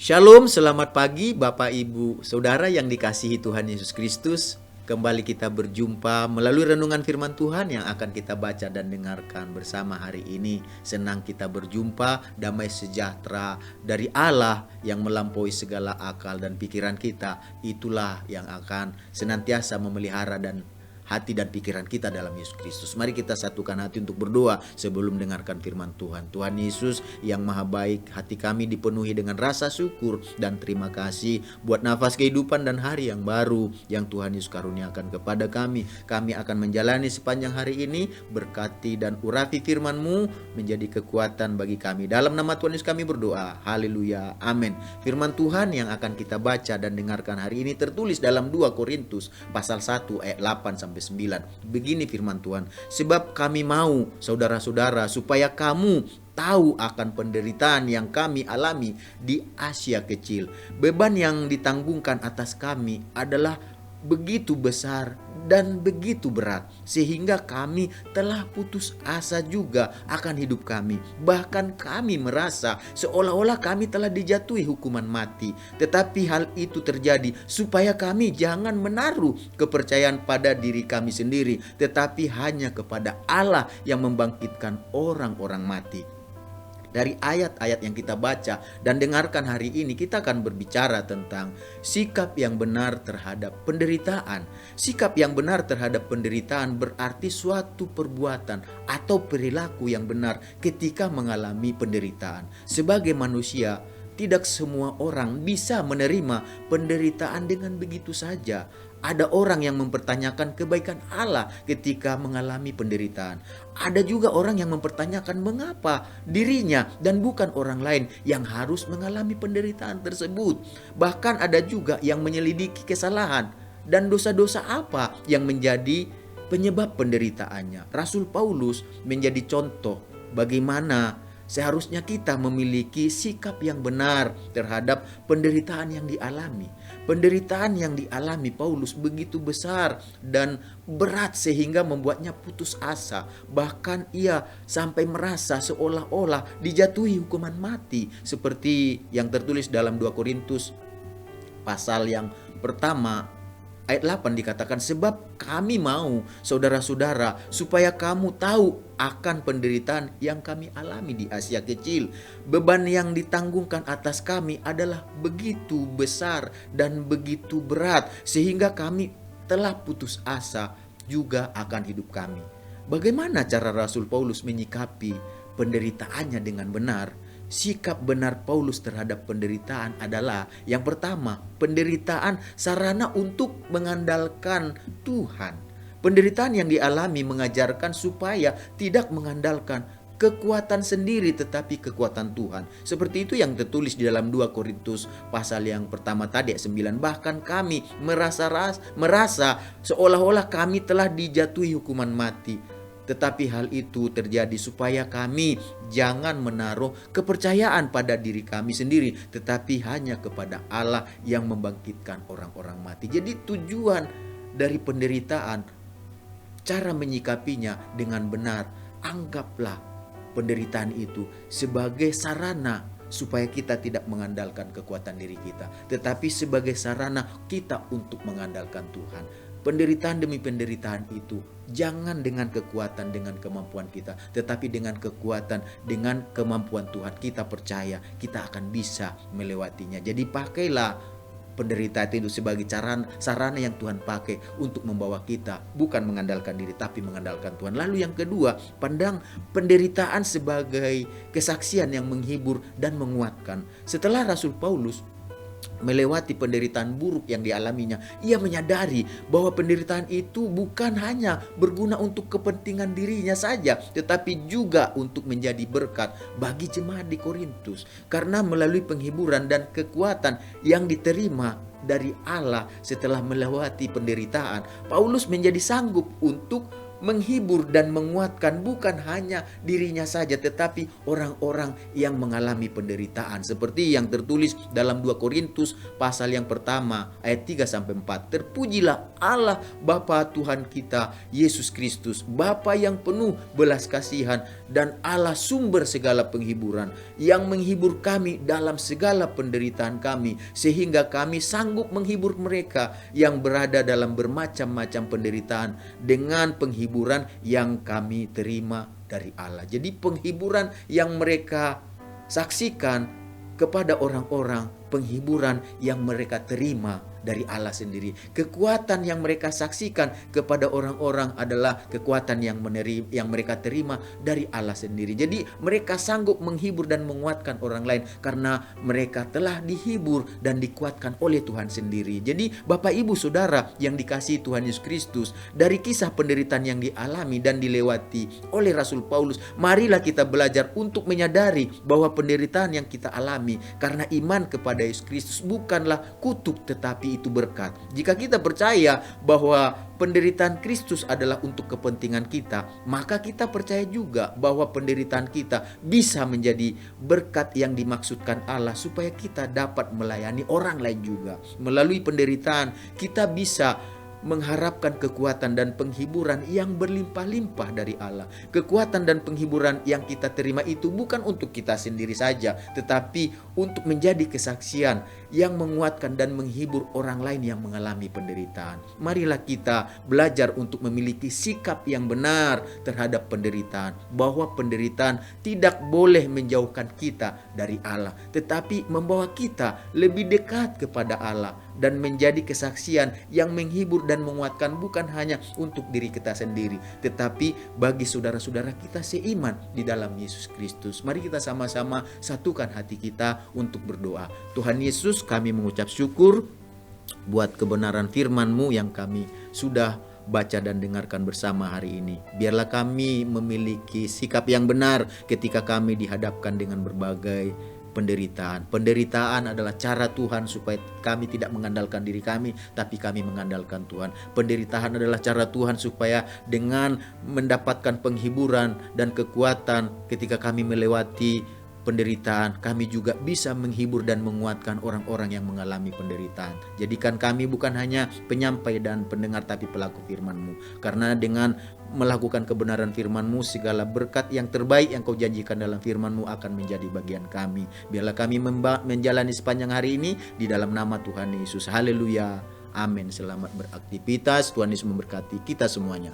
Shalom, selamat pagi Bapak Ibu Saudara yang dikasihi Tuhan Yesus Kristus. Kembali kita berjumpa melalui renungan firman Tuhan yang akan kita baca dan dengarkan bersama hari ini. Senang kita berjumpa, damai sejahtera dari Allah yang melampaui segala akal dan pikiran kita. Itulah yang akan senantiasa memelihara dan hati dan pikiran kita dalam Yesus Kristus. Mari kita satukan hati untuk berdoa sebelum dengarkan firman Tuhan. Tuhan Yesus yang maha baik, hati kami dipenuhi dengan rasa syukur dan terima kasih buat nafas kehidupan dan hari yang baru yang Tuhan Yesus karuniakan kepada kami. Kami akan menjalani sepanjang hari ini, berkati dan urapi firman-Mu menjadi kekuatan bagi kami. Dalam nama Tuhan Yesus kami berdoa. Haleluya. Amin. Firman Tuhan yang akan kita baca dan dengarkan hari ini tertulis dalam 2 Korintus pasal 1 ayat 8 sampai 9. Begini firman Tuhan, sebab kami mau saudara-saudara supaya kamu tahu akan penderitaan yang kami alami di Asia Kecil. Beban yang ditanggungkan atas kami adalah begitu besar dan begitu berat sehingga kami telah putus asa juga akan hidup kami. Bahkan kami merasa seolah-olah kami telah dijatuhi hukuman mati. Tetapi hal itu terjadi supaya kami jangan menaruh kepercayaan pada diri kami sendiri, tetapi hanya kepada Allah yang membangkitkan orang-orang mati. Dari ayat-ayat yang kita baca dan dengarkan hari ini, kita akan berbicara tentang sikap yang benar terhadap penderitaan. Sikap yang benar terhadap penderitaan berarti suatu perbuatan atau perilaku yang benar ketika mengalami penderitaan. Sebagai manusia, tidak semua orang bisa menerima penderitaan dengan begitu saja. Ada orang yang mempertanyakan kebaikan Allah ketika mengalami penderitaan. Ada juga orang yang mempertanyakan mengapa dirinya dan bukan orang lain yang harus mengalami penderitaan tersebut. Bahkan ada juga yang menyelidiki kesalahan dan dosa-dosa apa yang menjadi penyebab penderitaannya. Rasul Paulus menjadi contoh bagaimana seharusnya kita memiliki sikap yang benar terhadap penderitaan yang dialami. Penderitaan yang dialami Paulus begitu besar dan berat sehingga membuatnya putus asa. Bahkan ia sampai merasa seolah-olah dijatuhi hukuman mati. Seperti yang tertulis dalam 2 Korintus pasal yang pertama ayat 8 dikatakan, sebab kami mau saudara-saudara supaya kamu tahu akan penderitaan yang kami alami di Asia Kecil. Beban yang ditanggungkan atas kami adalah begitu besar dan begitu berat sehingga kami telah putus asa juga akan hidup kami. Bagaimana cara Rasul Paulus menyikapi penderitaannya dengan benar? Sikap benar Paulus terhadap penderitaan adalah yang pertama, penderitaan sarana untuk mengandalkan Tuhan. Penderitaan yang dialami mengajarkan supaya tidak mengandalkan kekuatan sendiri tetapi kekuatan Tuhan. Seperti itu yang tertulis di dalam 2 Korintus pasal yang pertama tadi ayat 9. Bahkan kami merasa seolah-olah kami telah dijatuhi hukuman mati. Tetapi hal itu terjadi supaya kami jangan menaruh kepercayaan pada diri kami sendiri, tetapi hanya kepada Allah yang membangkitkan orang-orang mati. Jadi tujuan dari penderitaan, cara menyikapinya dengan benar. Anggaplah penderitaan itu sebagai sarana supaya kita tidak mengandalkan kekuatan diri kita, tetapi sebagai sarana kita untuk mengandalkan Tuhan. Penderitaan demi penderitaan itu jangan dengan kekuatan, dengan kemampuan kita, tetapi dengan kekuatan, dengan kemampuan Tuhan. Kita percaya kita akan bisa melewatinya. Jadi pakailah penderitaan itu sebagai sarana yang Tuhan pakai untuk membawa kita, bukan mengandalkan diri tapi mengandalkan Tuhan. Lalu yang kedua, pandang penderitaan sebagai kesaksian yang menghibur dan menguatkan. Setelah Rasul Paulus melewati penderitaan buruk yang dialaminya, ia menyadari bahwa penderitaan itu bukan hanya berguna untuk kepentingan dirinya saja, tetapi juga untuk menjadi berkat bagi jemaat di Korintus. Karena melalui penghiburan dan kekuatan yang diterima dari Allah setelah melewati penderitaan, Paulus menjadi sanggup untuk menghibur dan menguatkan bukan hanya dirinya saja, tetapi orang-orang yang mengalami penderitaan. Seperti yang tertulis dalam 2 Korintus pasal yang pertama ayat 3-4. Terpujilah Allah Bapa Tuhan kita Yesus Kristus, Bapa yang penuh belas kasihan dan Allah sumber segala penghiburan, yang menghibur kami dalam segala penderitaan kami, sehingga kami sanggup menghibur mereka yang berada dalam bermacam-macam penderitaan dengan penghiburan yang kami terima dari Allah. Jadi penghiburan yang mereka saksikan kepada orang-orang, penghiburan yang mereka terima dari Allah sendiri. Kekuatan yang mereka saksikan kepada orang-orang adalah kekuatan yang mereka terima dari Allah sendiri. Jadi mereka sanggup menghibur dan menguatkan orang lain karena mereka telah dihibur dan dikuatkan oleh Tuhan sendiri. Jadi Bapak Ibu Saudara yang dikasihi Tuhan Yesus Kristus, dari kisah penderitaan yang dialami dan dilewati oleh Rasul Paulus, marilah kita belajar untuk menyadari bahwa penderitaan yang kita alami karena iman kepada Yesus Kristus bukanlah kutuk, tetapi itu berkat. Jika kita percaya bahwa penderitaan Kristus adalah untuk kepentingan kita, maka kita percaya juga bahwa penderitaan kita bisa menjadi berkat yang dimaksudkan Allah supaya kita dapat melayani orang lain juga. Melalui penderitaan kita bisa mengharapkan kekuatan dan penghiburan yang berlimpah-limpah dari Allah. Kekuatan dan penghiburan yang kita terima itu bukan untuk kita sendiri saja, tetapi untuk menjadi kesaksian yang menguatkan dan menghibur orang lain yang mengalami penderitaan. Marilah kita belajar untuk memiliki sikap yang benar terhadap penderitaan, bahwa penderitaan tidak boleh menjauhkan kita dari Allah, tetapi membawa kita lebih dekat kepada Allah dan menjadi kesaksian yang menghibur dan menguatkan bukan hanya untuk diri kita sendiri, tetapi bagi saudara-saudara kita seiman di dalam Yesus Kristus. Mari kita sama-sama satukan hati kita untuk berdoa. Tuhan Yesus, kami mengucap syukur buat kebenaran firman-Mu yang kami sudah baca dan dengarkan bersama hari ini. Biarlah kami memiliki sikap yang benar ketika kami dihadapkan dengan berbagai penderitaan. Penderitaan adalah cara Tuhan supaya kami tidak mengandalkan diri kami, tapi kami mengandalkan Tuhan. Penderitaan adalah cara Tuhan supaya dengan mendapatkan penghiburan dan kekuatan ketika kami melewati penderitaan, kami juga bisa menghibur dan menguatkan orang-orang yang mengalami penderitaan. Jadikan kami bukan hanya penyampai dan pendengar, tapi pelaku firman-Mu. Karena dengan melakukan kebenaran firman-Mu, segala berkat yang terbaik yang Kau janjikan dalam firman-Mu akan menjadi bagian kami. Biarlah kami menjalani sepanjang hari ini di dalam nama Tuhan Yesus. Haleluya. Amin. Selamat beraktivitas. Tuhan Yesus memberkati kita semuanya.